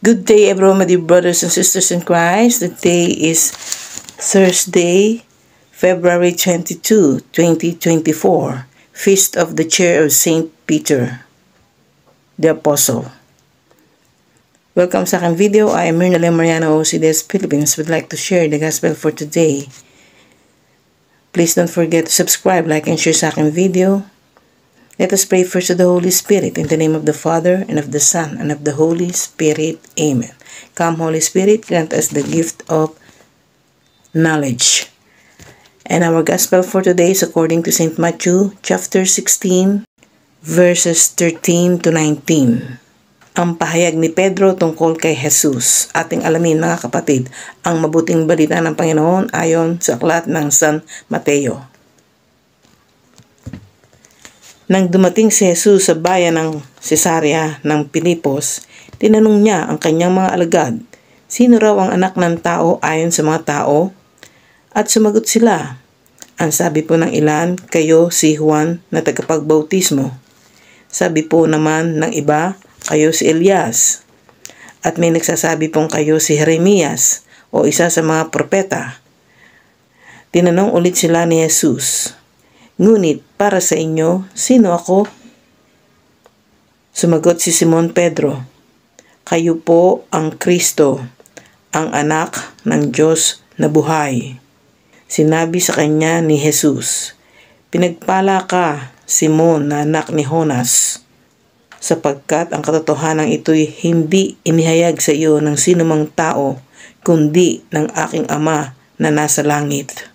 Good day, everyone, my dear brothers and sisters in Christ. The day is Thursday, February 22, 2024, Feast of the Chair of St. Peter, the Apostle. Welcome sa aking video. I am Myrna Mariano, OCDS Philippines. Would like to share the gospel for today. Please don't forget to subscribe, like, and share sa aking video. Let us pray first to the Holy Spirit, in the name of the Father, and of the Son, and of the Holy Spirit. Amen. Come, Holy Spirit, grant us the gift of knowledge. And our Gospel for today is according to St. Matthew, chapter 16, verses 13 to 19. Ang pahayag ni Pedro tungkol kay Jesus. Ating alamin, mga kapatid, ang mabuting balita ng Panginoon ayon sa aklat ng San Mateo. Nang dumating si Jesus sa bayan ng Cesarea ng Pilipos, tinanong niya ang kanyang mga alagad, sino raw ang anak ng tao ayon sa mga tao? At sumagot sila, ang sabi po ng ilan, kayo si Juan na tagapagbautismo. Sabi po naman ng iba, kayo si Elias. At may nagsasabi pong kayo si Jeremias o isa sa mga propeta. Tinanong ulit sila ni Jesus, ngunit para sa inyo, sino ako? Sumagot si Simon Pedro, kayo po ang Kristo, ang anak ng Diyos na buhay. Sinabi sa kanya ni Jesus, pinagpala ka, Simon, na anak ni Jonas, sapagkat ang katotohanan ito'y hindi inihayag sa iyo ng sinumang tao, kundi ng aking Ama na nasa langit.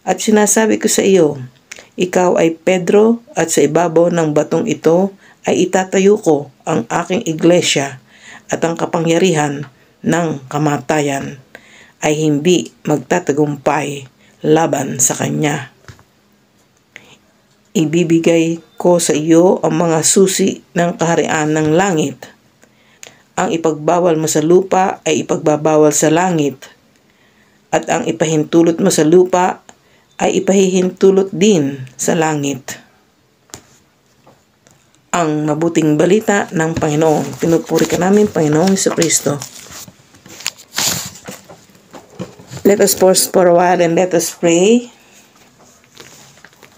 At sinasabi ko sa iyo, ikaw ay Pedro at sa ibabaw ng batong ito ay itatayo ko ang aking iglesia at ang kapangyarihan ng kamatayan ay hindi magtatagumpay laban sa kanya. Ibibigay ko sa iyo ang mga susi ng kaharian ng langit. Ang ipagbawal mo sa lupa ay ipagbabawal sa langit at ang ipahintulot mo sa lupa ay ipahihintulot din sa langit. Ang mabuting balita ng Panginoon. Pinupuri ka namin, Panginoong Jesucristo. Let us pause for a while and let us pray.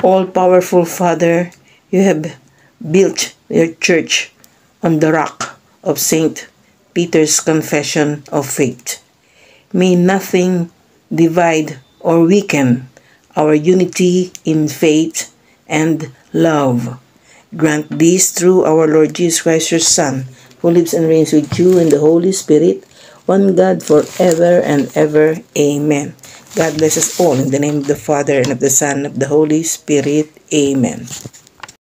All-powerful Father, you have built your church on the rock of St. Peter's confession of faith. May nothing divide or weaken our unity in faith and love. Grant this through our Lord Jesus Christ, your Son, who lives and reigns with you in the Holy Spirit, one God forever and ever. Amen. God bless us all in the name of the Father, and of the Son, and of the Holy Spirit. Amen.